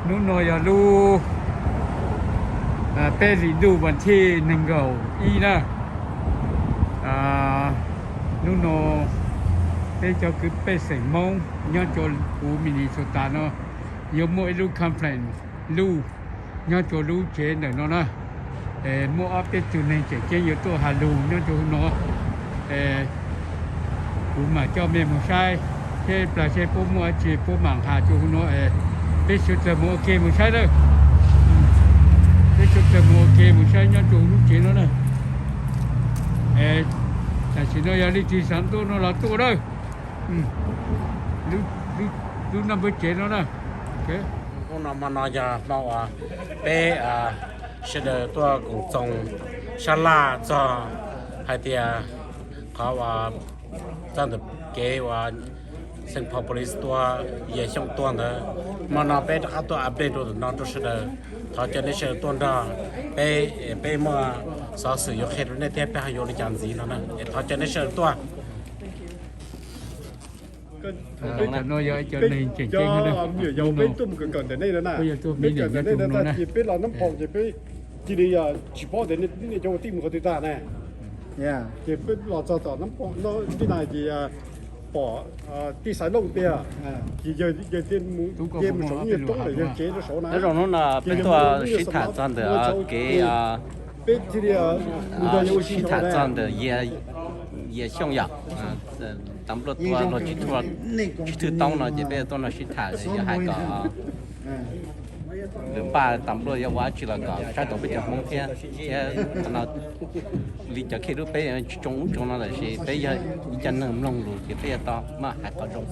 นู้นหน่อยลูเป็นฤดูวันที่หนึ่งเกาอีนะนู้นเป็นเจ้าคือเป็นเสียงมงย้อนโจลกูมินิสุตาเนาะยมโมลูคอมเพลนลูย้อนโจลูเจนเนาะนะโมอัพเป็นจุดหนึ่งเจอยู่ตัวฮาลูย้อนโจเนาะกูมาเจ้าเมียมุชัยเช่ปลาเช่ปุ๊มัวจีปุ๊มังหาจูเนาะเป็นชุดละโมเกมุชัยเลยเป็นชุดละโมเกมุชัยย้อนโจลูเจนเนาะแต่สิ่งนั้นยังได้ที่สามตัวนั่นละตัวเลยดูน้ำเป็นเจนแล้วนะโอเคพวกน้ำมันน่าจะมาว่าเป็นเสด็จตัวกงส่งชลาจะให้เดียเขาว่าจันทร์เกว่าเส้นพอปริสตัวเยี่ยช่องตัวนั้นมันน่าเป็นข้าตัวอัปเดตตัวนั้นตัวเสด็จเขาจะได้เสด็จตัวนั้นเป็นเมื่อสาวสื่อยกเขตในเทปไปหาโยนจานสีนั่นนะเขาจะได้เสด็จตัวก็น้อยเยอะจนในเก่งๆเลยยาวไปตุ้มกันแต่นี่แล้วนะไม่กันแต่นี่แล้วแต่จีเป็นเราน้ำพองจีเป็นจีดีอ่ะจีบเดี๋ยวนี่จะตีมือเขาตีตาแน่เนี่ยจีเป็นเราจะต่อน้ำพองเราที่ไหนจีbỏ đi xài lông bia thì giờ tiền game sống nhiều tốt rồi giờ chế nó số này đó rồi nó là bên tôi sĩ thả chọn được cái bên thì sĩ thả chọn được ye xong ya tắm lót tua nó chỉ thứ tông nó chỉ bây giờ nó sĩ thả thì hai cái đường ba tắm lót ya quá chỉ là cái trái tàu bây giờ mông kia nó lý cho khi lúc bây giờ chúng nó là gì bây giờ chân nó lông rồi thì bây giờ to mà hai cái trong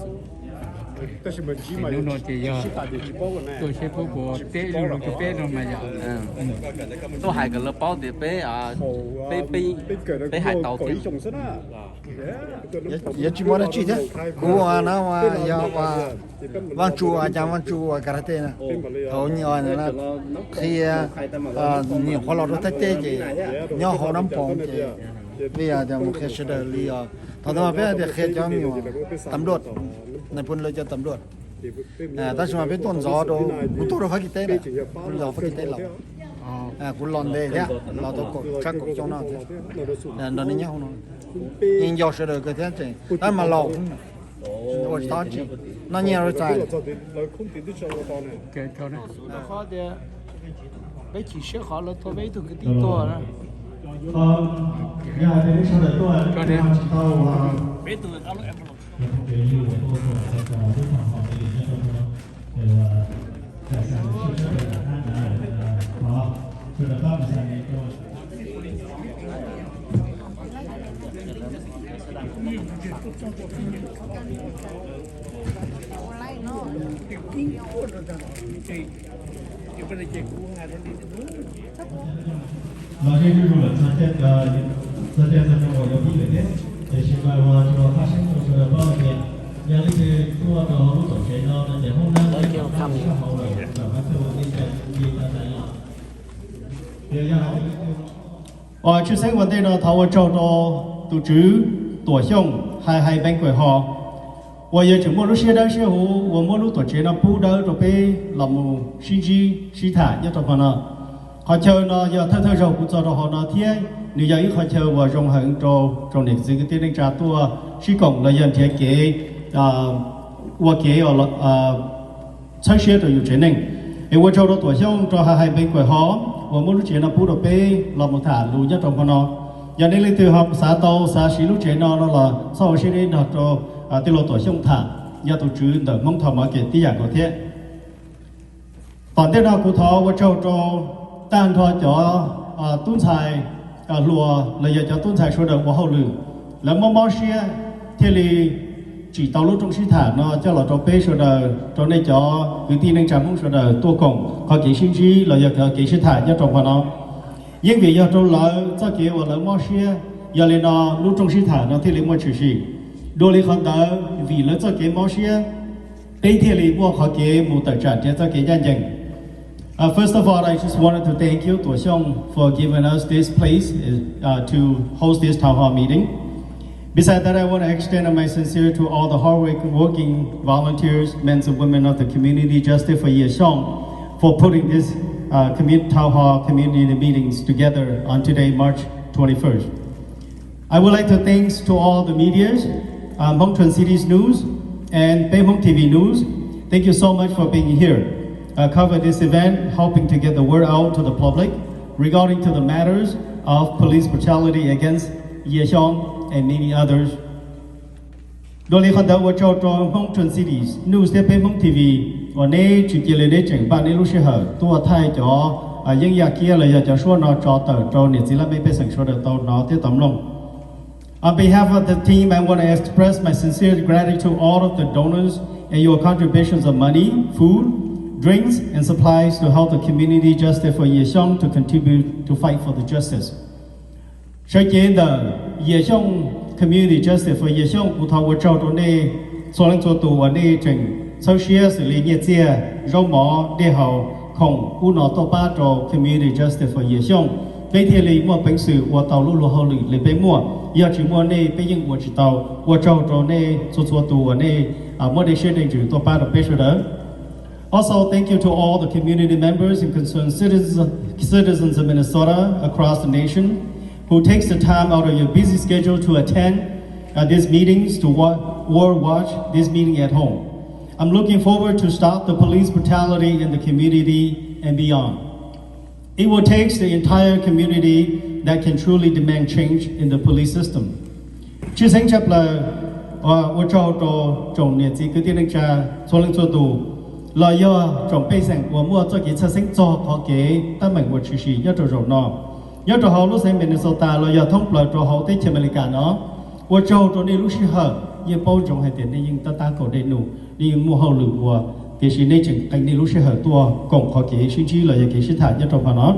thì nó chỉ tôi sẽ phục vụ tết luôn cái tết rồi mà giờ tôi hai cái lớp bao thì bây hai tàu thì giờ chỉ muốn là chuyện thế cú nó mà giờ mà văn chùa chẳng văn chùa karate nè hầu như là khi nhiều họ lo rất tệ gì nhau họ nắm phòng thì bây giờ thì một cái sự đời li thằng đó bây giờ thì cho nhiều tầm độtในพุ่นเลยจะตำรวจถ้าสมมติเป็นต้นซอโดคุณตัวเราฟักกิเต้เนี่ยคุณเราฟักกิเต้เราคุณหลอนเดย์เนี่ยเราต้องกดชักกดจ้องน้าเนี่ยตอนนี้เนี่ยเขายิงยาวเสด็จก็เท่านั้นแต่มาหลอกโอ้ยตอนจีนั่นเนี่ยเราใจเกิดเขาเนี่ยเขาเดี๋ยวไปขี่เชือกเขาเราตัวไปถึงcái tíตัวนะnhà thì sau này tôi cho nên bé từ đó em để không như của tôi của các cháu rất là họ để cho tôi đều tài sản của chúng tôi là hai là có tôi đã có một sản này tôi mà cái điều là sao chết sao cho mọi người biết được để xin mời vào cho phát sinh một số bao nhiêu nhà lịch sử của nó lúc tổ chức nó để hôm nay nó kêu thăm hậu là các thứ đi đi là chú sách vấn đề là thảo luận cho tổ chức tổ chức hai bên quầy họ và giờ chúng tôi sẽ đang sẽ hồ và mỗi lúc tổ chức nó bù đỡ rồi bây làm một sinh chi sinh thả nhất trong phần nào họ chờ nó giờ thay rồi cũng cho họ nó thiết nếu giờ ít họ chờ và trong hàng trong lịch sử cái tiền trả tua chỉ còn là dân thiết kế và kế ở sáng chế rồi chuyện này thì và cho đó tuổi xong cho hai bên quầy họ và mỗi lúc chuyện nó bù đỡ bây làm một thả lù nhất trong phần nào giờ này lịch từ học xã tàu xã sĩ lúc chuyện nó là sau khi đi học cho tiết lộ tuổi xong thả giờ tổ chức đỡ mong thầm mà kể tí dạng có thế toàn tiết nào cụ thọ và cho tan thọ cho tuân xài lùa là giờ cho tuân xài số đợt của hậu lử là mong xia thế thì chỉ tàu lúc trong sinh thả nó cho là cho bê số đợt cho nên cho cái tin nên chấm số đợt tua cổng có kỹ sinh trí là giờ kỹ sinh thả cho trong vào nó nhưng vì giờ trong lỡ cho kỹ và lỡ mong xia giờ lên nó lúc trong sinh thả nó thế thì mua chữ gì đôi khi còn đỡ vì lỡ cho kỹ mong xia đây thì lý mua họ kỹ một tài sản cho kỹ nhân dân. First of all, I just wanted to thank you, Tua Xiong, for giving us this place to host this town hall meeting. Besides that, I want to extend my sincere to all the hardworking volunteers, men and women of the community, justice for Yias, for putting this town hall community meetings together on today, March 21st. I would like to thanks to all the medias, Hmong Twin Cities News and Hmong TV News. Thank you so much for being here. Cover this event, helping to get the word out to the public regarding to the matters of police brutality against Xyooj and many others. Đối với đó, tôi cho Hmong Twin Cities News để Hmong TV và nay chỉ kể đến chuyện bạn ấy lúc sẽ hở tôi thay cho những nhà kia là cho số nó cho tờ cho nên chỉ là mấy bé sản xuất được tàu nó tiếp tấm lòng. On behalf of the team, I want to express my sincere gratitude to all of the donors and your contributions of money, food, drinks, and supplies to help the community justice for Xyooj to continue to fight for the justice. Sau khi Xyooj community justice for Xyooj của thầu của châu này, số lượng số tù ở đây trình sau khi xử lý nhiệt chia, rau mỏ để hậu không u nó tổ ba cho community justice for Xyooj. Bây giờ lấy mua bánh sứ của tàu lúa hậu lì lấy bánh mua, giờ chỉ mua này bây giờ của chỉ tàu của châu cho này số tù ở đây mua để xe đến chữ tổ ba được bánh sứ đó. Also, thank you to all the community members and concerned citizens of Minnesota across the nation who takes the time out of your busy schedule to attend these meetings or watch this meeting at home. I'm looking forward to stop the police brutality in the community and beyond. It will take the entire community that can truly demand change in the police system. Chứ sáng chấp là tôi cho chồng nhiệt chỉ cứ tiên đánh tra số lượng số tù là do chồng bây giờ của mua cho cái chất sinh cho có cái tâm mình của chỉ nhớ cho rồi nó nhớ cho họ lúc sáng Minnesota là do thông bờ cho họ tới America nó của châu cho nên lúc xưa hở như bao trồng hay tiền nên nhưng ta có đầy đủ đi mua hậu lửa của cái gì nên chừng anh đi lúc xưa hở tua cũng có cái suy nghĩ là cái sự thả nhớ cho nó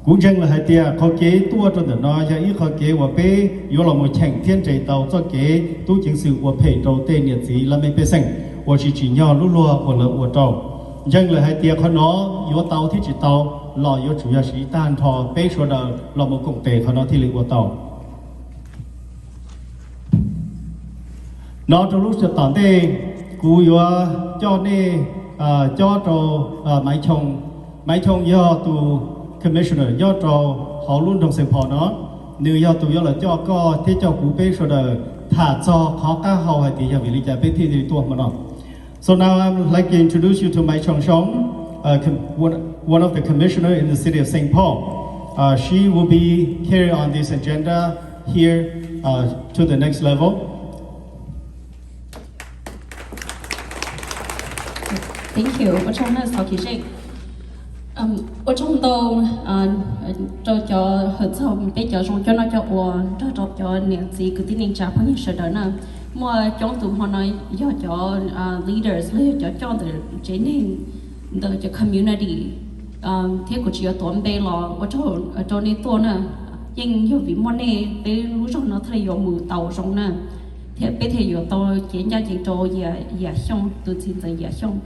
cũng chẳng là hai tia có cái tua cho nó giờ ít có cái của bé yếu là một chàng thiên chạy tàu cho cái tu chính sự của phải đầu tên nhiệt gì là mấy bé sinh của chỉ nhỏ lúa lúa của lợn của trâu chẳng là hai tia có nó yếu tàu thì chỉ tàu lò yếu chủ yếu chỉ tan thò bé số đầu là một công tệ có nó thì lịch của tàu nó trong lúc sẽ tận thế cú yếu cho nên cho trâu máy chồng do tu commissioner do trâu họ luôn trong sinh hoạt nó nếu do tu do là cho có thế cho cú bé số đầu thả cho khó cá hậu hay thì giờ vì lý giải bé thì tua mà nó. So now I'd like to introduce you to Mai Chong Shong, one of the commissioner in the city of St. Paul. She will be carrying on this agenda here to the next level. Thank you. Ở trong sau khi chị, ở trong tôi cho hợp xong bây giờ trong cho nó cho nền gì cứ tin trả phong nhiệt đó nè, mà trong tụi họ nói cho leaders cho the training the community thế của chị ở tuần bây là ở trong này tuần nè, nhưng do vì món này bây lúc trong nó thay dùng mù tàu trong nè, thế bây giờ yo tôi chỉ ra chỉ cho ya xong tôi xin tới ya xong.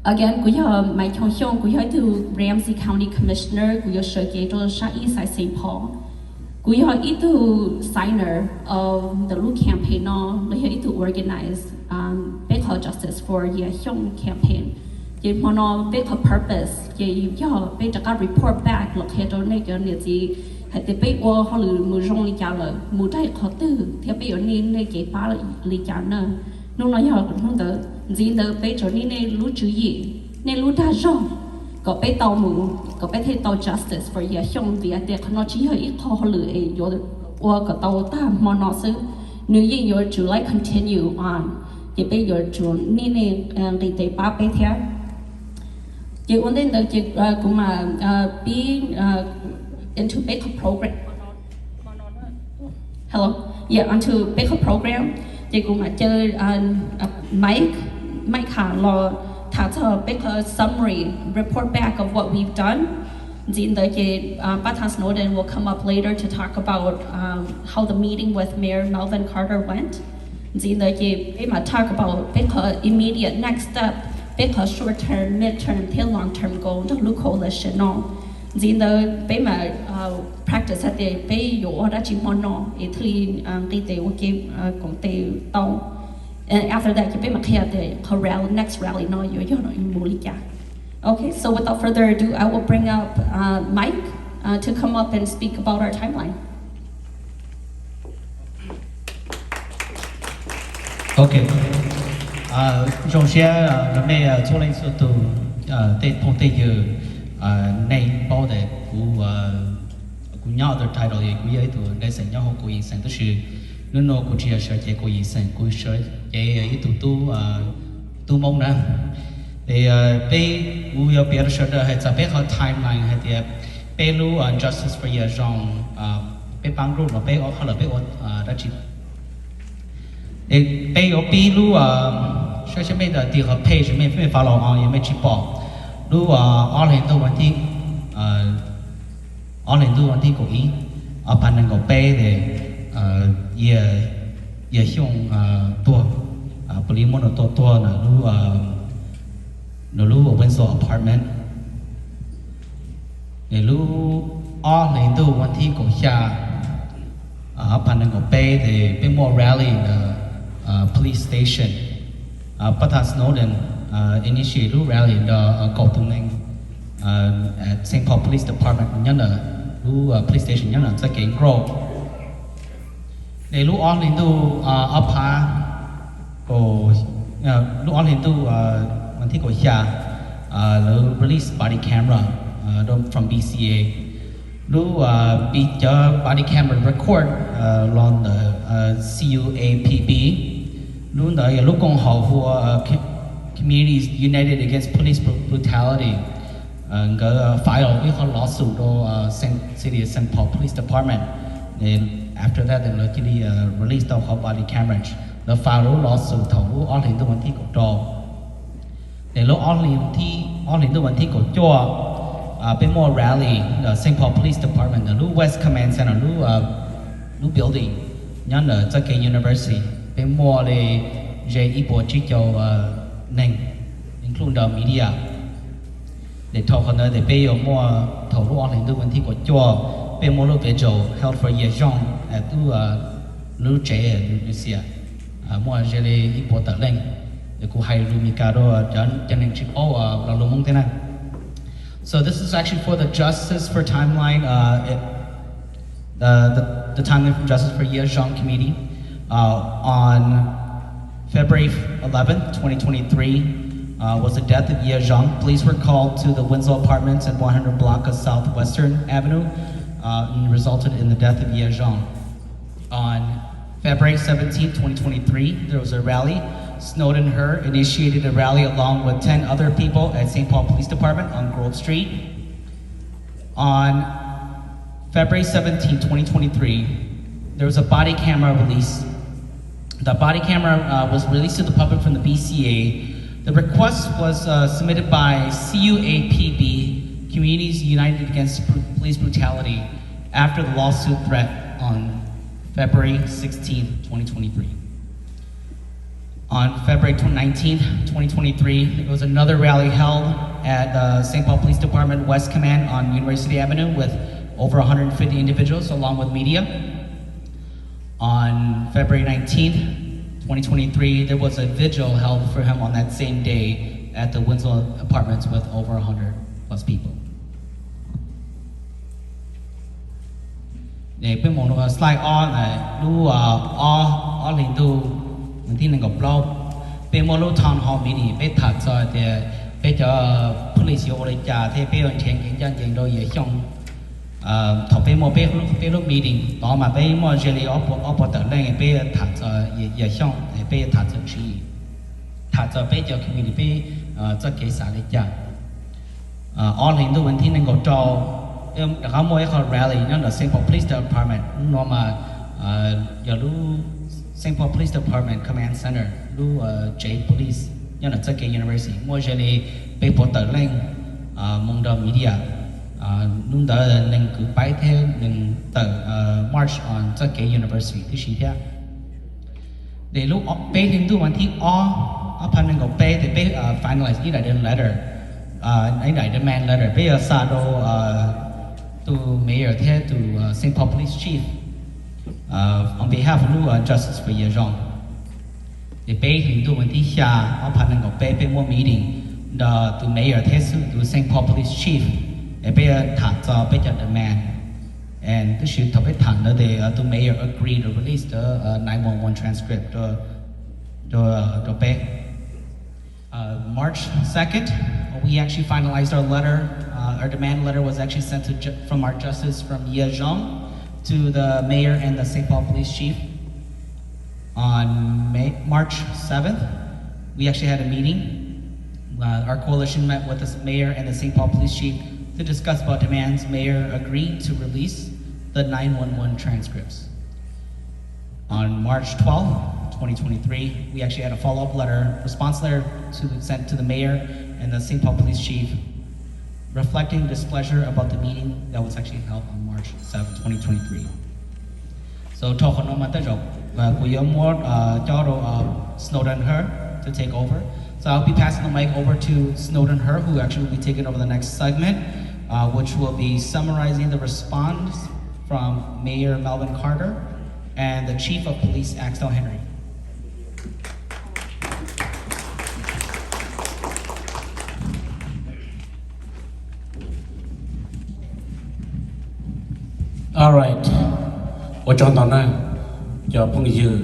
Again, we have my Chong, we have to Ramsey County Commissioner, we have Xyooj to East Side St. Paul. We have to signer of the Lu campaign now, we have to organize better justice for Xyooj campaign. We have better purpose, we have better report back, look here to make your needs. Hãy tiếp tục qua họ lừa mua rong lý trả lời, mua trái khó tư, theo bây giờ nên lấy cái ba lý trả nữa. Nông nói họ cũng không tới, dính tới bây giờ nên lú chữ gì, nên lú đa rong, có bây tàu mù, có bây thấy tàu justice for Xyooj vì ở đây nó chỉ hơi ít khó lừa ấy, rồi qua cái tàu ta mà nó sẽ nếu như rồi chủ lại continue on, thì bây giờ chủ nên đi tới ba bây theo, thì ổn định tới thì cũng mà be into bigger program. Hello, yeah, onto bigger program. Thì cũng là chơi Mike Hà lo thảo cho bigger summary report back of what we've done. Then the Batan Snowden will come up later to talk about how the meeting with Mayor Melvin Carter went. Then the talk about bigger immediate next step, bigger short term, mid term, and long term goal, the Lu coalition. Then the practice at the bay you đã chỉ muốn nó thì cái tế cái công tế tàu and after that cái mà khi the rally next rally nó yo nó mua lý cả Okay, so without further ado, I will bring up Mike to come up and speak about our timeline. Okay. Trong xe gần đây chỗ lên số tụ tây phong tây giờ nay bao để của nhau được thay đổi của ấy tụ đây sẽ nhau của yên sinh tức là nó nó của chia sẻ chế của yên sinh của sửa chế ấy tụ tu mong nè thì bây giờ bây giờ sửa hay là bây giờ timeline hay thì bây lu justice for year rong bây bang rule nó bây ở hay là bây ở đã chỉ bây giờ bây lu所以咩的第二 page 咩发落啊也没去报，如20多问题20多问题个一办能够背的也向多不离么的多呢如温所 apartment 如20多问题个下办能够背的被么 rally 的police station But Snowden initiated a rally in the Gautumning at St. Paul Police Department. Nhớ police station nhớ sẽ kiện grow. Để lúc on lên tu upha của lúc on lên tu mình thấy của xa release body camera from BCA. Lúc bị cho body camera record on the CUAPB. Lúc đó lúc công họ của communities united against police brutality cái file cái họ lawsuit do city of St. Paul Police Department and after that they luckily released the whole body cameras the file lawsuit thấu all hình vấn thi của trò để lúc all hình vấn thi của cho bên more rally the St. Paul Police Department the lúc West Command Center lúc building nhớ là cho cái university bên mua để dễ ít bộ chỉ cho nền include the media để thâu hơn nữa để bây giờ mua thầu lúc online tư vấn thi của cho bên mua lúc về chỗ health for year young ở tu lúc trẻ lúc xia mua dễ để ít bộ tự lên để cô hay lúc mika đó cho nên chỉ có là lúc mong thế này. So this is actually for the Justice for Timeline the Timeline for Justice for Year Young Committee. On February 11th, 2023, was the death of Xyooj. Police were called to the Winslow Apartments at 100 block of Southwestern Avenue and resulted in the death of Xyooj. On February 17th, 2023, there was a rally. Snowden and her initiated a rally along with 10 other people at St. Paul Police Department on Grove Street. On February 17th, 2023, there was a body camera release. The body camera was released to the public from the BCA. The request was submitted by CUAPB, Communities United Against Police Brutality, after the lawsuit threat on February 16, 2023. On February 19, 2023, there was another rally held at St. Paul Police Department West Command on University Avenue with over 150 individuals along with media. On February 19th, 2023, there was a vigil held for him on that same day at the Winslow Apartments with over 100 plus people. Để bên một slide on là lu on lên tu mình tin là gặp lâu bên một lu town hall meeting bên thật rồi thì bên cho police yêu lấy trả thì bên trên cảnh dân dân đôi dễ trong thọ bên một bên lúc meeting đó mà bên một jelly op tự lên bên thật rồi dễ trong bên thật rồi chỉ thật rồi bên cho community bên cho cái xã lấy trả on lên tu mình tin là gặp trâu đã có một cái rally nó là St. Paul Police Department nó mà giờ lu St. Paul Police Department Command Center lu J Police nó là cái university mua jelly bên bộ tự lên mong đợi media lúc đó nên cứ bài theo nên tự march on cái university thứ gì thế để lúc bên hình tu mình thi upon nên có bên thì bên finalize ý đại đơn letter ý đại demand letter bây giờ sa đô to Mayor Ted to St. Paul Police Chief on behalf of Justice for Xyooj. The pay him do when he upon and go pay more meeting the mayor thế sự the Saint Paul Police Chief bây giờ thả cho bây giờ demand and this should topic thẳng đó để the mayor agreed to release the 911 transcript to pay. March 2nd, we actually finalized our letter. Our demand letter was actually sent from our justice from Xyooj to the mayor and the St. Paul Police Chief. On March 7th, we actually had a meeting. Our coalition met with the mayor and the St. Paul Police Chief to discuss about demands. Mayor agreed to release the 911 transcripts. On March 12th, 2023, we actually had a follow-up letter, response letter sent to the mayor and the St. Paul Police Chief, reflecting displeasure about the meeting that was actually held on March 7th, 2023. So, talk on my job. We want Snowden her to take over. So I'll be passing the mic over to Snowden her, who actually will be taking over the next segment, which will be summarizing the response from Mayor Melvin Carter and the Chief of Police Axel Henry. All right. Ở trong đó này, cho phong dư,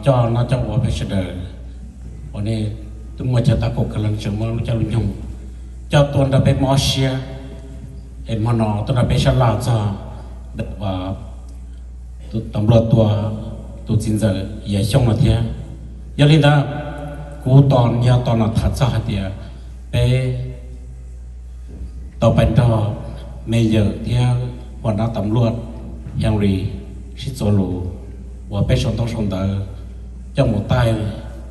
cho nó cho我们是的，我呢，tôi muốn cho ta cố gắng làm sao mà cho luôn nhung, cho tôi đã bị mất xe, em mà nó tôi đã bị sát lạ cho, và tôi tạm lo tôi chính giờ也xong了天，要领导，古当要当了他做的，被ต่อไปต่อไม่เยอะที่หัวหน้าตำรวจยังรีชิโซลูว่าไปชนต้องชนเตอเจ้าหมูใต้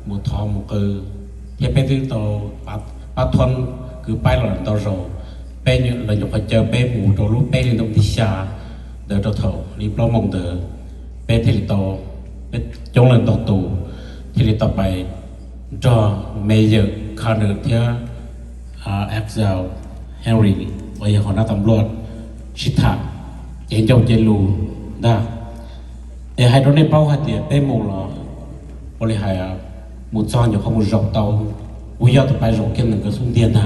หมูทองหมูกือที่ไปที่ตัวปัดทนคือไปหลังตัวโรไปอยู่หลังจากไปเจอไปหมูตัวลูกไปที่ตรงที่ชาเดินตัวเถารีบล้อมองเดินไปที่ตัวไปจงหลังตัวตูที่ต่อไปจอไม่เยอะข้าเดินที่Xyooj Henry ว่าอย่างหัวหน้าตำรวจชิดถาเจนเจ้าเจนลูได้แต่ให้เราได้เป้าหัดเดียเป็นมูลบริหารมูลจอนอยู่ข้างมูลรบเตาวิญญาณตัวไปรบเกี่ยงหนึ่งก็สุ่มเดียนนะ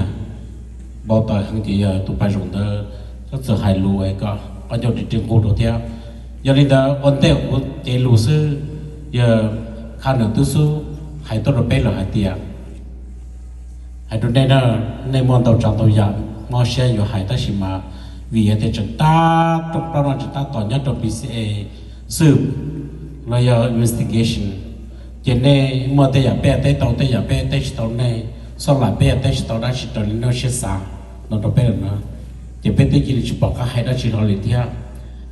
บอกต่อทางที่ตัวไปรบเตอถ้าเจอหายลูไอ้ก็จะดึงกูตัวเดียวอย่างนี้เดอวันเตอเจนลูซื้อข้าหนึ่งตู้ซื้อหายตัวเราเป็นหรือหายเตียหายตัวได้นะในมณฑลจังตัวอย่างมอเชียอยู่หายตั้งชิมาvì thế chúng ta trong đó chúng ta tỏ nhất trong PCAสืบ lawyer investigation cho nên mà tới giờ bé tới tàu tới giờ bé tới tàu này sau lại bé tới tàu đã chỉ tàu nó sẽ xa nó đâu bé nữa chỉ bé tới chỉ chụp cái hai đó chỉ họ liền theo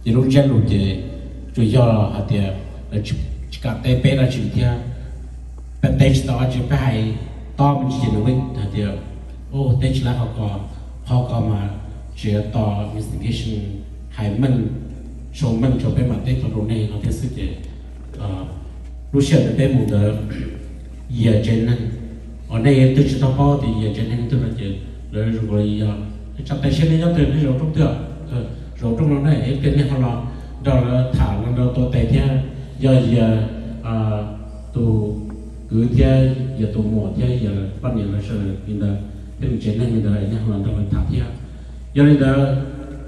chỉ lúc chơi lúc chỉ chủ yếu hạt tiền là chỉ cả tới bé là chỉ theo bé tới tàu chỉ bé hay to mình chỉ được mình hạt tiền ô tới chỉ là họ còn mà chỉต่อ investigation ให้มันโชว์ไปมาได้ตัวนี้เราที่สุดเลยรู้เชื่อได้หมดเลยยี่เจนนั้นอันนี้ตัวจิตต่อไปที่ยี่เจนนั้นตัวนั้นจะเลยรู้เลยจับแต่เช่นนี้จับแต่ที่เราต้องเตือนเราต้องรู้ได้เป็นเรื่องของเราเราถามเราตัวแต่ที่ยี่ตัวคือที่ยี่ตัวหมดที่ยี่ปั้นยี่เราเชื่ออินเดียเป็นเจนนั้นอินเดียเนี่ยเราต้องถามที่do nên đó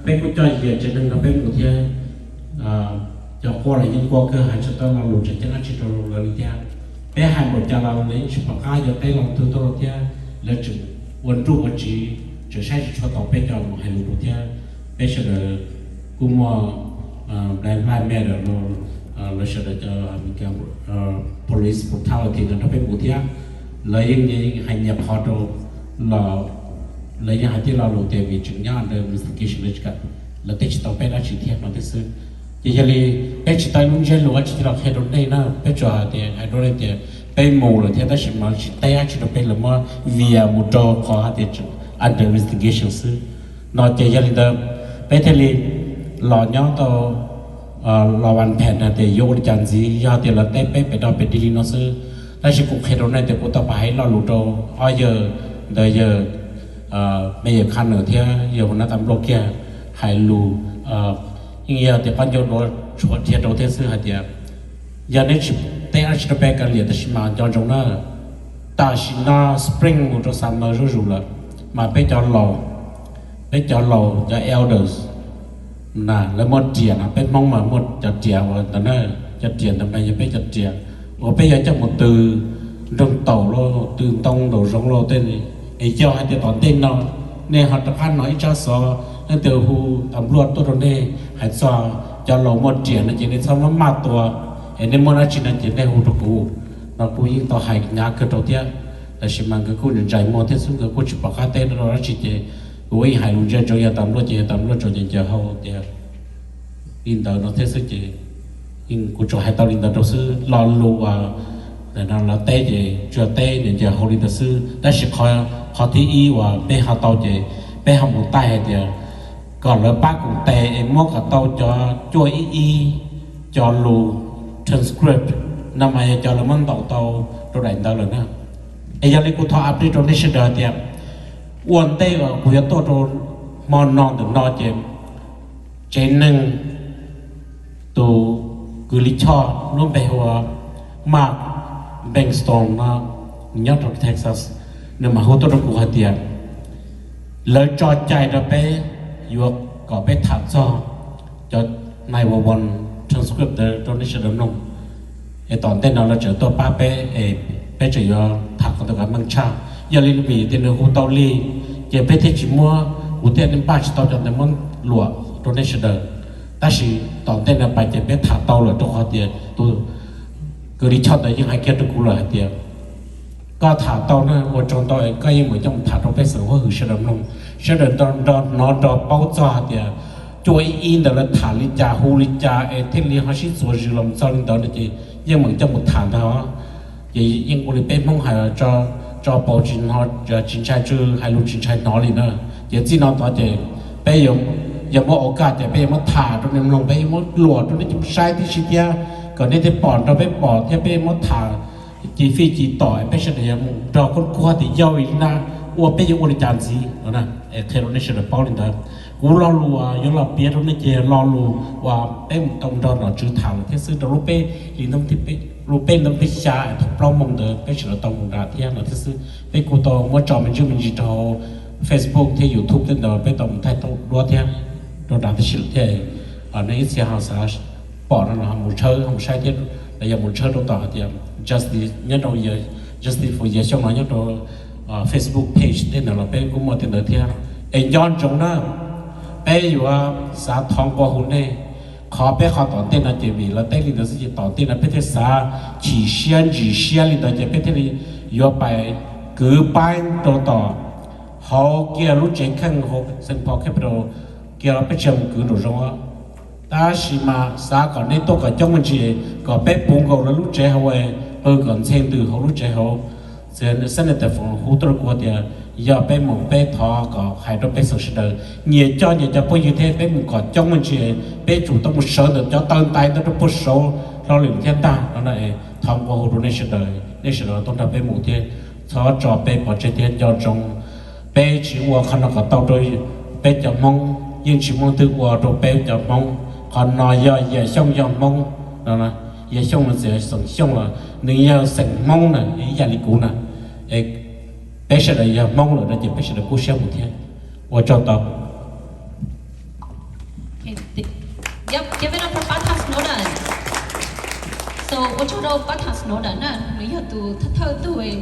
bên của cho việc trên đường là bên của thiên cho qua là những qua cơ hội cho tôi làm lụt trên chân chỉ đồ là đi theo bé hai một cha làm lấy chụp bạc ai giờ tay làm từ tôi theo là chụp quân trụ quân chỉ sai chỉ cho tàu bé cho một hai lụt theo bé sẽ là cũng mà đại mai mẹ rồi nó sẽ là cho mình cái police brutality là nó bên của thiên lấy những hành nhập họ đồ là lấy những hạt tí lao lụt để vì chứng nhận được investigation đấy cả là tết chỉ tàu bé đã chỉ thiệt mà thế sự chỉ là bé chỉ tay luôn chơi lụt chỉ là hay đôi đây na bé trò thì hay đôi đây thì bé mù là thế ta chỉ mà chỉ tay chỉ được bé là mà via một trò khó hạt thì under investigation sự nó chỉ là đó bé thế li lò nhóc tàu lò bàn phèn là để vô cái gì do thì là tết bé đó bé đi nó sự ta chỉ cục hay đôi này thì cô ta phải lo lụt đâu ai giờ đời giờ bây giờ khăn ở thế giờ nó tạm lô kia hay lù nhưng giờ thì bao nhiêu nó chuột thiệt đầu thế sự hạt giờ giờ nếu chỉ tay ăn chỉ bé cái liền thì mà cho chúng nó ta chỉ nó spring một trong summer rồi là mà bây giờ lầu cho elders là một chuyện là bây mong mà một chuyện và tận đó chuyện tầm này bây giờ chuyện và bây giờ trong một từ trong tàu lo từ tông đầu rong lo tên gì ấy cho hai từ toàn tên nó nên họ tập ăn nói cho so nên từ hu tầm luật tôi rồi nên hãy cho lầu một chuyện là chỉ để xong nó mátตัวnên muốn nói chuyện là chỉ để hu được hu nó cũng những tàu hải nhà cơ đầu tiên là chỉ mang cái cuốn giải mô thế xuống cái cuốn chụp bạc tên đó chỉ để với hải luôn chơi cho tầm luật cho chơi hậu thì in tờ nó thế sự chỉ in của chỗ hai tàu in tờ đâu sư lo lù để nó là tê gì chưa tê để giờ hậu in tờ sư đã chỉ khó thi y và bé họ tàu chỉ bé họ một tay thì còn là bác cũng tê em mua cả tàu cho y cho lù transcript năm nay cho là món tàu rồi đánh tàu lần nữa ấy giờ đi cô thọ update trong nation đời thì uốn tê ở của tôi rồi mòn non được no chém trên nâng tụ cứ lý cho nó về hòa Mark Bankstorm nó nhớ trong Texas nhưng mà hôm tôi cũng có tiền lời cho chạy ra bé vừa có bé thả cho này vào one transcript trong nation đồng nông cái tòn tên nó là trở tôi ba bé bé chỉ thả con tôi cả mang cha giờ liên vì tên nó hôm tao li giờ bé thì chỉ mua ưu tiên đến ba chỉ tao cho nên muốn lụa trong nation đời ta chỉ tòn tên là bài chỉ biết thả tàu là trong họ tiền tôi cứ đi chọn tới những hai kia tôi cũng là tiền có thả tàu nữa một trong tàu có những người trong thả trong cái sự hối hữu sẽ đâm nông sẽ đâm nó bao cho tiền chuối in đó là thả lý cha hu lý cha thế lý họ chỉ做事làm sao đó là chỉ nhưng mà trong một thả đó thì những người bên mong hay cho bảo chính họ cho chính trai chứ hay luôn chính trai nói gì nữa chỉ chỉ nó đó thì bây giờ giờ mỗiโอกาสจะไปมาถ่าตรงนี้ลงไปมาหลวดตรงนี้จะใช้ที่ชิดยาก่อนนี้จะปอดเราไปปอดที่ไปมาถ่าจีฟีจีต่อไปเฉลี่ยมุเราคนกลัวที่ย่อยนะว่าไปยังวันจันทร์สินะเทโรนิชเดอร์ปอลินเดอร์กูรอรู้ว่ายังเราเปียตรงนี้เจรอรู้ว่าเป็นตรงเราจืดถังที่ซื้อเรารู้ไปลินน้ำที่ไปรู้เป็นน้ำพิชาถูกปล้องมองเดอร์ไปเฉลี่ยตรงราที่เราที่ซื้อไปกูต่อมาจอมันชื่อมันจีโต้ Facebook ที่ YouTube ที่เราไปตรงไทยตรงรัวที่เราดันที่สุดที่ในอิสราเอลสหรัฐปอดเราหมุนเชิงหมุนใช้ที่เราอย่าหมุนเชิงตรงต่อที่ justice เนี่ยเราอย่า justice for อย่าช่องเราเนี่ยเรา Facebook page ที่เราไปกู้มาที่เราที่เอ็นย้อนจงนะไปอยู่ว่าสาทองกว่าหุ่นเนี่ยขอไปขอต่อเต้นนะเจวีแล้วเต้นลินเราจะต่อเต้นนะไปที่สาฉีเชียนลินเราจะไปที่นี่ย่อไปกือไปต่อhọ kia lúc chạy khăn họ sinh phò khép đồ kia bé chồng cứ đồ rong ta chỉ mà xã còn nên tôi cả trong mình chỉ có bé bún gạo là lúc chạy họ còn xem từ họ lúc chạy họ nên sinh tại phòng khu tôi qua thì giờ bé một bé thọ có hai đứa bé sửa đời nhiều cho bao nhiêu thế bé một còn trong mình chỉ bé chủ động một số được cho tay nó một số lo liền thiên ta đó là thông qua hồ nên sửa đời tôi đã bé một thế cho bé bỏ chơi thiên do trong bé chỉ qua khăn nó có tao đôi bé chậm mong nhưng chỉ mong từ qua rồi bé chậm mong còn nói giờ xong giờ mong đó là giờ xong là sẽ xong là nếu giờ sành mong là ý gia lý cũ nè bé sẽ là giờ mong rồi đó chỉ bé sẽ là cố xem một thiên và cho tao Yep, give it up for Batas Snowden. So, what you know Batas Snowden nè, nếu như tụi thơ tụi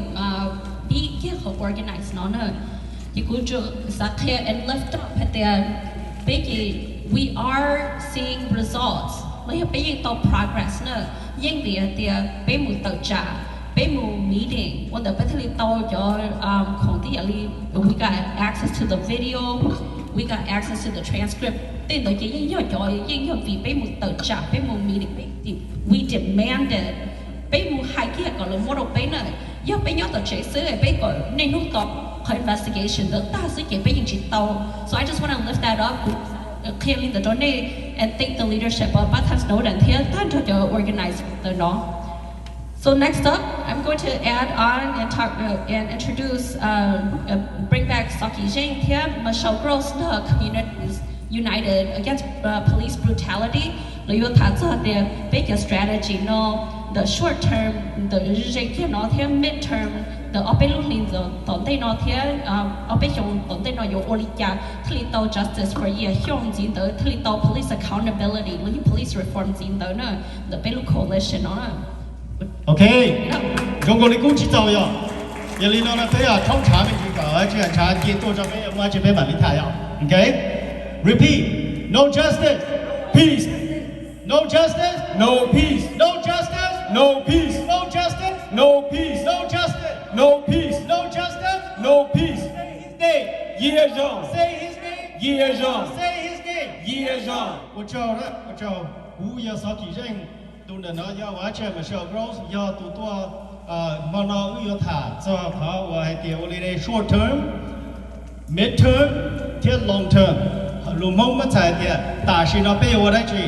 đi kia họ organize nó nè. You could just and lift up at the biggie. We are seeing results. Like bây giờ tao progress nữa. Nhưng vì the bây mù tự trả, bây mù meeting. When the bây tao cho không thì we got access to the video, we got access to the transcript. Tên đó chỉ những cho những vì bây mù tự trả, bây mù meeting. We demanded. Bây mù hai kia còn là model bây nữa. Giờ bây giờ tao chế sửa bây còn nên lúc tao investigation the so I just want to lift that up clearly the donate and thank the leadership of Batas Snowden here to organize the law. So next up I'm going to add on and talk and introduce bring back Xyooj here Michelle Gross the communities united against police brutality the bigger strategy no the short term the mid term the opelu linzo tonte no thia opechong tonte no yo olicha tlito justice for year hyong jin the tlito police accountability when police reform jin the no the pelu coalition no OK，中国的估计造谣，也领导了非要通查的这个，而且查接多少倍，我这边把你看呀。OK，repeat， no justice, peace, no justice, no peace, no justice, no peace, no justice, no peace, no justice, no peace, no justice, no peace. Say his name, Xyooj. Say his name, Xyooj. Say his name, Xyooj. 我找了，我找5月3日人。ดูนะยาว่าเชื่อมาเชื่อ growth ยาตัวมันเอาอยู่ถ่าจะพาว่าให้เดียวเลย short term mid term เที่ย long term ลุงมองมาใช้เดียตาชินเอาไปว่าได้จี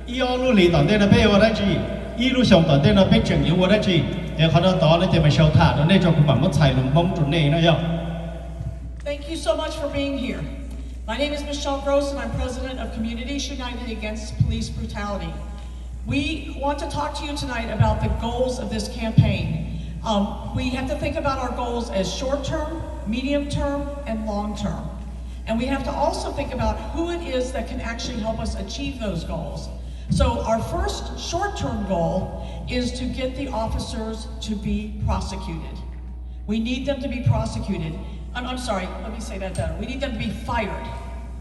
อีเอาลุลีตอนเดียนเอาไปว่าได้จีอีลุชงตอนเดียนเอาไปจึงอยู่ว่าได้จีเดี๋ยวเขาต้องต่อแล้วจะมาเชื่อถ่าตอนนี้จะคุณบังมาใช้ลุงมองจุดนี้นะยา Thank you so much for being here. My name is Michelle Gross and I'm president of Communities United Against Police Brutality. We want to talk to you tonight about the goals of this campaign. We have to think about our goals as short-term, medium-term, and long-term. And we have to also think about who it is that can actually help us achieve those goals. So our first short-term goal is to get the officers to be prosecuted. We need them to be prosecuted. I'm sorry, let me say that better. We need them to be fired.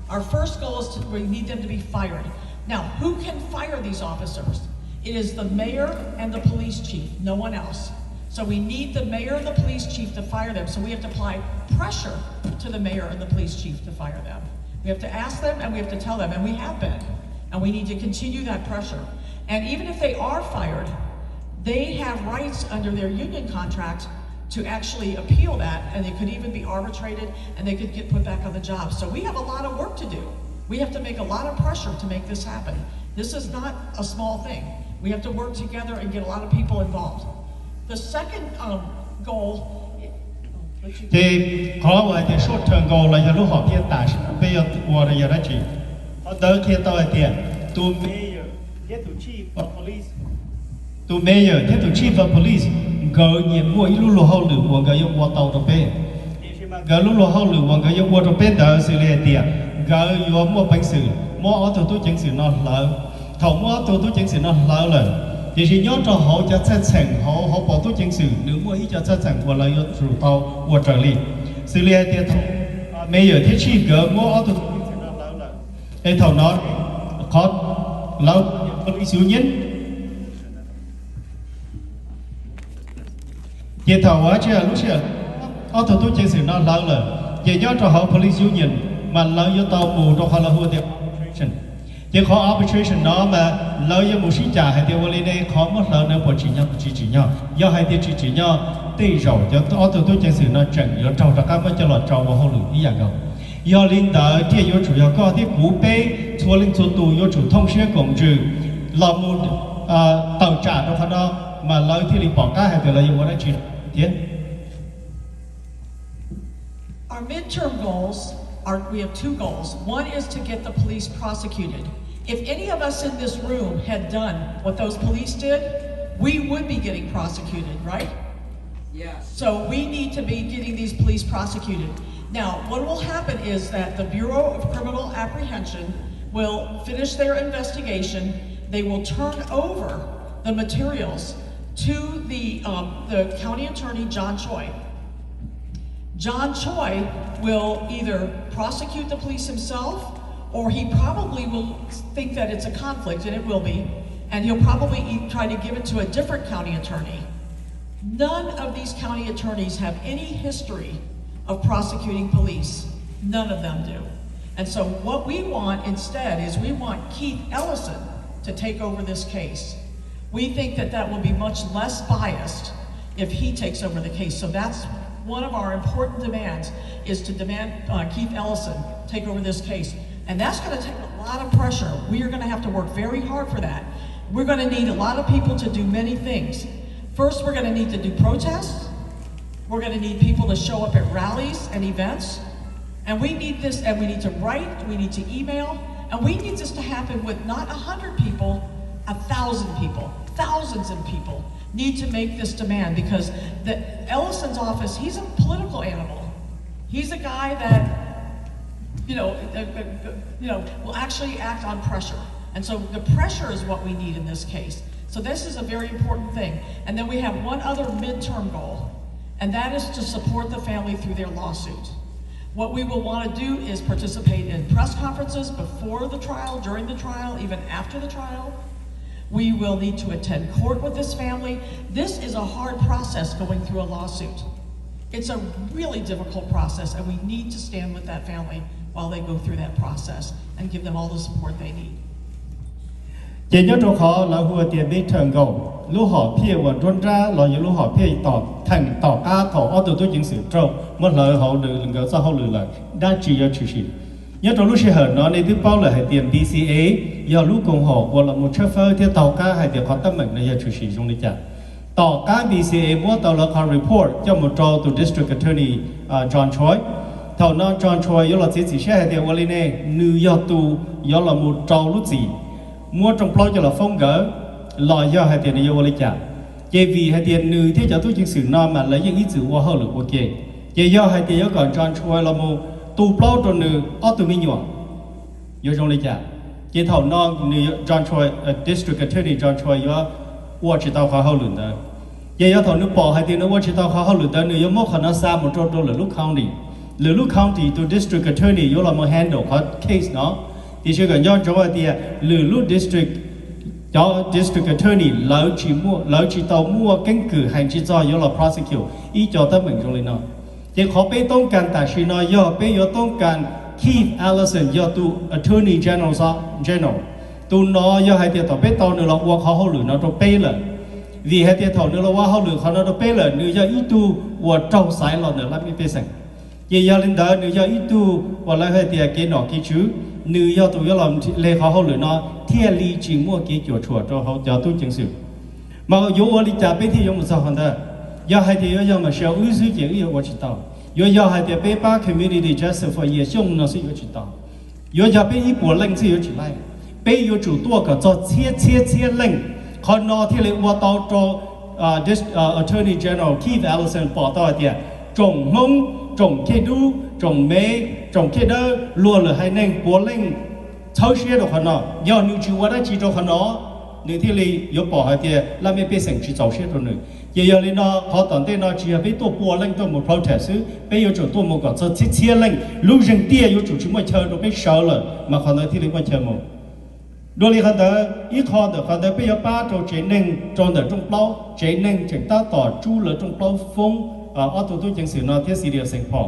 Our first goal is we need them to be fired. Now, who can fire these officers? It is the mayor and the police chief, no one else. So we need the mayor and the police chief to fire them. So we have to apply pressure to the mayor and the police chief to fire them. We have to ask them and we have to tell them, and we have been. And we need to continue that pressure. And even if they are fired, they have rights under their union contract to actually appeal that, and they could even be arbitrated and they could get put back on the job. So we have a lot of work to do. We have to make a lot of pressure to make this happen. This is not a small thing. We have to work together and get a lot of people involved. The second goal. Thì có một cái short term goal là lúc họ thiên tài bây giờ qua đây giờ đó chị họ tới kia tôi tiền to mayor get to chief of police to mayor get to chief of police gỡ nhiệm vụ lúc lúc họ lựa qua gỡ qua tàu đó bên gỡ lúc lúc họ lựa qua gỡ qua đó bên đó xử lý tiền gỡ vô mua bánh sừ mua ở tàu tôi chính sự nó lỡ thầu mua ở tàu tôi chính sự nó lỡ rồi thì nhớ cho họ cho chân thành họ bỏ tôi chính sự nếu mua ít cho chân thành của lợi chủ tàu của trợ lý xử lý tiền thầu bây giờ thiết chi gỡ mua ở tàu tôi chính sự nó lỡ rồi cái thầu nó có lỡ một số nhân thì thầu quá chưa lúc chưa ở tàu tôi chính sự nó lỡ rồi thì nhớ cho họ police union mà lỡ cho tàu mù trong họ là hùa tiền chỉ có arbitration đó mà lỡ cho một sĩ trả hay tiêu lên đây khó mất lỡ nữa của chỉ nhau do hai tiêu chỉ nhau tây rồi cho ở từ tôi chân sự nó trận do trâu các mới cho lọt trâu vào hậu lửa ý dạng đâu do linh đạo thì do chủ yếu có thì cú bê chua linh chua tù do chủ thông xe cộng trừ là một tàu trả trong phần đó mà lỡ thì linh bỏ cá hay tiêu là do đó chỉ tiến. Our midterm goals we have two goals. One is to get the police prosecuted. If any of us in this room had done what those police did, we would be getting prosecuted, right? Yes. So we need to be getting these police prosecuted. Now, what will happen is that the Bureau of Criminal Apprehension will finish their investigation. They will turn over the materials to the county attorney, John Choi. John Choi will either prosecute the police himself, or he probably will think that it's a conflict, and it will be, and he'll probably try to give it to a different county attorney. None of these county attorneys have any history of prosecuting police. None of them do. And so what we want instead is we want Keith Ellison to take over this case. We think that that will be much less biased if he takes over the case. So that's one of our important demands, is to demand Keith Ellison take over this case. And that's going to take a lot of pressure. We are going to have to work very hard for that. We're going to need a lot of people to do many things. First, we're going to need to do protests. We're going to need people to show up at rallies and events. And we need this, and we need to write, we need to email, and we need this to happen with not 100 people, 1,000 people, thousands of people need to make this demand because Ellison's office, he's a political animal. He's a guy that, will actually act on pressure. And so the pressure is what we need in this case. So this is a very important thing. And then we have one other midterm goal, and that is to support the family through their lawsuit. What we will want to do is participate in press conferences before the trial, during the trial, even after the trial. We will need to attend court with this family. This is a hard process going through a lawsuit. It's a really difficult process, and we need to stand with that family while they go through that process and give them all the support they need. Chỉ nhớ trong họ là hùa tiền biết thường gầu, lũ họ phía và trốn ra là những lũ họ phía tỏ thành tỏ cá thọ ở từ tôi chính sự trâu, một lời họ được lần gỡ sau họ lừa lời, đã chỉ cho chủ sĩ. Nhớ trong lúc sĩ hở nó nên thứ bao là hệ tiền BCA, do lũ cùng họ và là một chauffeur theo tàu cá hệ tiền khó tâm mệnh là do chủ sĩ trong lịch trả. Tàu cá BCA mua tàu là con report cho một trâu từ District Attorney John Choi. Thầu nó John Choi do là chỉ xe hệ tiền qua lên này, nữ do tù do là một trâu lúc gì. Mua trong plau cho là phong gỡ lòi do hai tiền này vô lấy trả, chỉ vì hai tiền nữ thế cho tôi chính sử nam mà lấy những ý chữ qua hơn được ok, chỉ do hai tiền còn John Choi là một tù plau trong nữ ở tù mình nhỏ, vô trong lấy trả, chỉ thầu non nữ John Choi District Attorney John Choi do qua chỉ tao khó hơn được đó, chỉ do thầu nữ bỏ hai tiền nữ qua chỉ tao khó hơn được đó, nữ do mất khả năng xa một chỗ là lúc county từ District Attorney do là một handle có case nó. Thì sẽ gần nhau cho thì lũ district cho district attorney lỡ chỉ tàu mua cánh cử hành chỉ cho do là prosecute ý cho tới mình trong lên nó chỉ khó béต้องการแต่ชีน้อยย่อbéย่อต้องการ Keith Ellison ย่อตัว attorney general ตัวน้อยย่อให้เดียวต่อbéตอนนึงเราว่าเขาหรือเราตัวเป้เลยvìให้เดียวต่อนึงเราว่าเขาหรือเขาเราตัวเป้เลยนึกย่ออีตัวว่าเจ้าสายเราเนี่ยรับไม่เป็นสิ่งยี่ย่อลินเดอร์นึกย่ออีตัวว่าเราให้เดียวเกี่ยนหนอกี่ชื่อnữ do tụi nó làm lễ họ lựa nó thiên lý chỉ mua cái kiểu chùa cho họ cho tôi chứng sự mà yếu ở đi trả bên thì dùng một sao hơn đó do hai thì do mà sao ưu sĩ chỉ yếu ở chỉ tao do hai thì bên ba community justice for years dùng nó sẽ yếu chỉ tao do bên ít bộ lệnh sẽ yếu chỉ lại bên yếu chủ tua cả cho chia lệnh còn nó thì lại qua tao cho attorney general Keith Ellison bỏ tao thì trồng mông trồng cây đu trồng mê trồng cây đơ luôn là hai nền bố lên thâu xe được nó do nữ chủ qua đó chỉ cho nó nữ thì lấy yếu bỏ hai tiền làm mấy bê sành chỉ giàu xe rồi nữ giờ lên nó họ tận tên nó chỉ là biết tôi bố lên tôi một protest bây giờ tôi một cái cho chia lên lúc dừng tiền yếu chủ chúng mới chờ rồi biết sợ rồi mà họ nói thì lấy qua chờ một đôi khi họ ít họ được họ bây giờ ba trâu chế nền tròn ở trong bao chế nền chúng ta tỏ chu là trong bao phong ở tụi tôi chẳng xử nó thiết gì điều sinh phò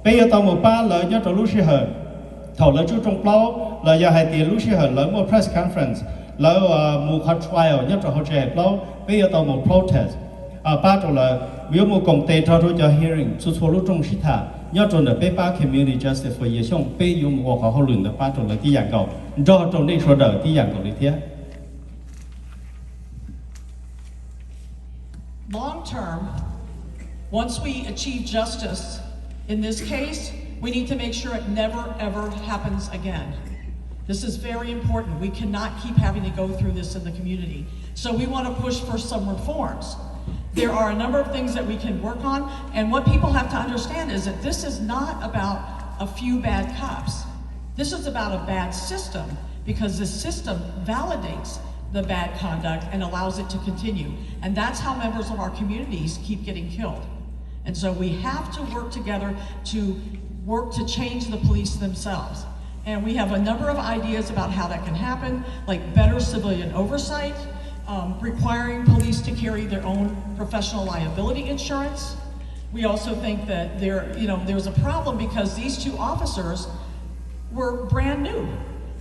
bây giờ tao một ba lời nhớ trong lúc xưa hở thầu lời chú trong plau là giờ hai tiền lúc xưa hở lời một press conference lời một hot trial nhớ trong hot trial plau bây giờ tao một protest ba trong là nếu một công ty cho tôi cho hearing số lúc trong sĩ thả nhớ trong là bây ba community justice for years xong bây giờ một họ họ luyện được ba trong là cái dạng cầu do trong đây số đời cái dạng cầu lý thế long term. Once we achieve justice in this case, we need to make sure it never ever happens again. This is very important. We cannot keep having to go through this in the community. So we want to push for some reforms. There are a number of things that we can work on, and what people have to understand is that this is not about a few bad cops. This is about a bad system, because the system validates the bad conduct and allows it to continue. And that's how members of our communities keep getting killed. And so we have to work together to change the police themselves. And we have a number of ideas about how that can happen, like better civilian oversight, requiring police to carry their own professional liability insurance. We also think that there's a problem because these two officers were brand new.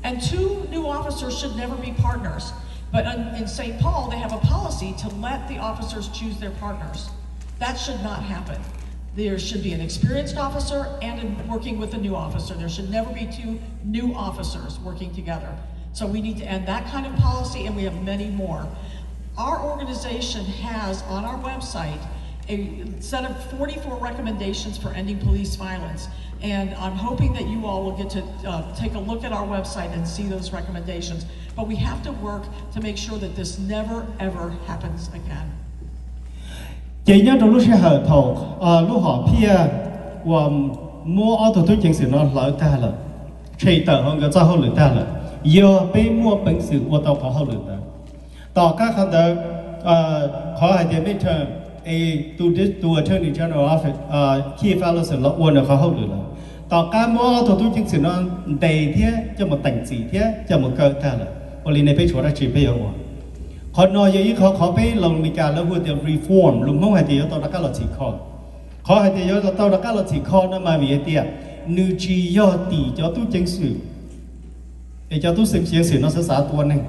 And two new officers should never be partners. But in St. Paul, they have a policy to let the officers choose their partners. That should not happen. There should be an experienced officer and working with a new officer. There should never be two new officers working together. So we need to end that kind of policy, and we have many more. Our organization has on our website a set of 44 recommendations for ending police violence. And I'm hoping that you all will get to take a look at our website and see those recommendations. but we have to work to make sure that this never ever happens again. Chỉ nhớ trong lúc sẽ hở thầu, lúc họ phía và mua ô tô chính sự nó lỡ ta là, chạy tờ hơn cái cho họ lỡ ta là, giờ bây mua bệnh sự ô tô có họ lỡ ta,ต่อcác khán giảขอให้เดี๋ยวไม่เชิญตัว Attorney General Office key fellows แล้วอ้วนเขาเขาหรือละต่อการมั่วตัวทุกสิ่งสิ่งนั้นเดียเทียจะมาแต่งสีเทียจะมาเกิดกันละวันนี้ในไปชัวร์ชีพไปเอาคนน้อยอย่างนี้เขาไปลงมีการแล้วว่าเดี๋ยว reform ลุงมั่งให้เดี๋ยวตอนนั้นก็เราฉีกคอขอให้เดี๋ยวตอนนั้นก็เราฉีกคอนั่นมาวิเดียนูจียอตีจะตู้จังสื่อจะตู้สิ่งเสียงสื่อนั้นศึกษาตัวนึง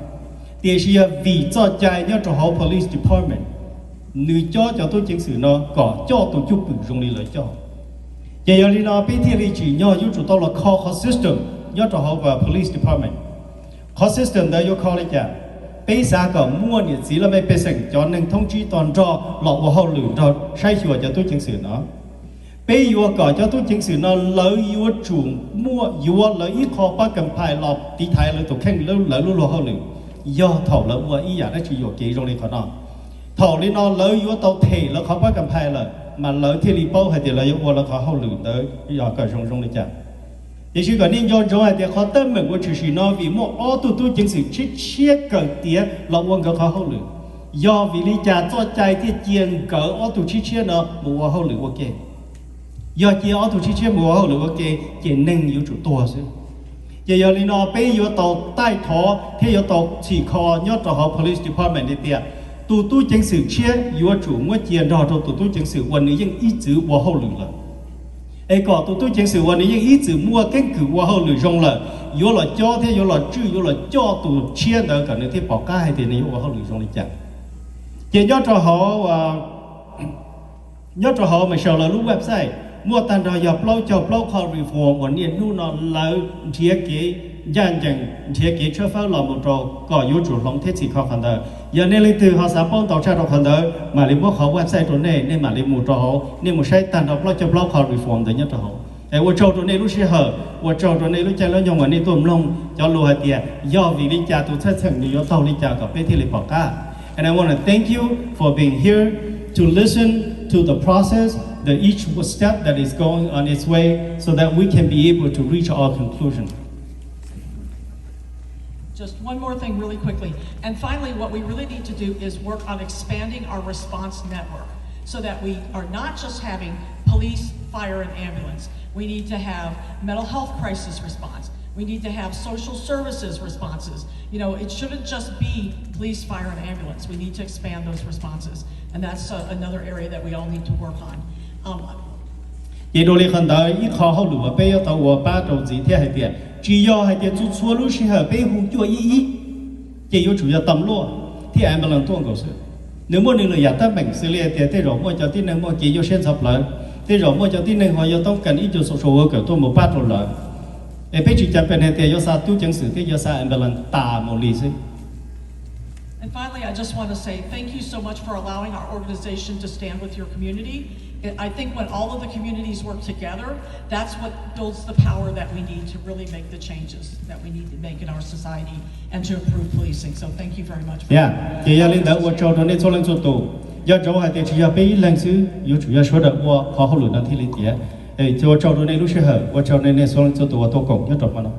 เดี๋ยวชีวิตจะใจเนี่ยจะหา police department นูจะตู้จังสื่อนั้นก็จะตู้จุดปุ่มตรงนี้เลยจะgiờ đi nó bị thiệt lý chỉ nhau yêu chủ tao là call system nhớ cho họ vào police department call system đó yêu call đi chả bây giờ có mua nhiệt gì là mấy bê sinh cho nên thông chí toàn cho lọ vào họ lử cho sai chùa cho tôi chứng xử nó bây giờ có cho tôi chứng xử nó lấy yêu chủ mua yêu lấy ít kho ba cầm phải lọ tí thái lấy tổ khen lấy luôn họ lử do thầu lấy mua ý giả nó chỉ yêu kỹ trong này khó nó thầu đi nó lấy yêu tao thể lấy kho ba cầm phải là mà lỡ thì li bao hay thì là yêu là khó hậu lử tới giờ cả rong đấy chả, chỉ chỉ cần nên do hay thì khó tâm mình của chủ sĩ nó vì một ô tô chính sự chết cỡ tía là uống cái khó hậu lử, do vì lý cha cho trái thì tiền cỡ ô tô chết nó mua hậu lử ok, do chỉ ô tô chết mua hậu lử ok chỉ nên yêu chủ to chứ, giờ lý nó bây giờ tàu tai thọ thì giờ tàu chỉ kho nhớ cho họ police department đi tiệt tu chính sự chia yêu chủ mua tiền đó rồi tu chính sựวันนี้ยังอีจื้อว่าเขาหรือละไอ้ก่อtu chính sựวันนี้ยังอีจื้อmua cái cửว่าเขาหรือtrong là yêu là cho thế yêu là chữ yêu là cho tu chia đó cả những cái bảo cái hay thì nàyว่าเขาหรือtrong này chẳng chỉ nhớ cho họ mà sau là lúc website mua tan rồi giờ blow call reform วันนี้นู่นน่ะแล้วเทียกี้ยันจังเทียกี้ช่วยฟ้าเราหมดเราก็อยู่จุดลงเทศเขาคันเดออย่างนี้เลยตัวเขาสามป้องต่อชาติเราคันเดอมาเลยว่าเขาเว็บไซต์ตัวนี้เนี่ยมาเลยหมู่เราเนี่ยหมู่ใช้ตันเราblow call reform ตัวนี้เราแต่ว่าโจตัวนี้รู้ชื่อเหรอว่าโจตัวนี้รู้ใจแล้วยังวันนี้ตัวมันลงจะรู้ให้เดียย่อวิริจาตัวเชิดเชิงนี่ย่อเท่าวิจากับไปที่เลยบอกก้า and I want to thank you for being here to listen to the process the each step that is going on its way so that we can be able to reach our conclusion. Just one more thing really quickly. And finally, what we really need to do is work on expanding our response network so that we are not just having police, fire, and ambulance. We need to have mental health crisis response. We need to have social services responses. You know, it shouldn't just be police, fire, and ambulance. We need to expand those responses. And that's another area that we all need to work on. Vậy đồ lý khẩn đó, ý khó hậu lửa bây giờ tàu của ba đầu gì thế hay tiệt chỉ do hay tiệt chút xua lúc xí hở bây hùng chua ý chỉ yêu chủ yếu tầm lúa thì em bằng tuông cầu sự nếu muốn người giả tác bệnh xử lý tiệt thế rồi mua cho tin năng mua chỉ yêu sen sập lợn thế rồi mua cho tin năng họ yêu tông cần ít cho số ở kiểu tôi một ba đầu lợn để bây chỉ chăm bên hay tiệt yêu sa tu chẳng xử thế yêu sa em bằng tà một lý sự. And finally, I just want to say thank you so much for allowing our organization to stand with your community. I think when all of the communities work together, that's what builds the power that we need to really make the changes that we need to make in our society and to improve policing. So thank you very much. Yeah, chỉ là linh đạo của châu đó nên số lần số tù, do châu hay thì chỉ là bây lần xứ, yêu chủ yếu số đợt của họ hậu lửa đang thi lý tiệt, châu đó nên lúc xưa hở, châu nên số lần số tù của tôi cũng nhất trọng mà nó.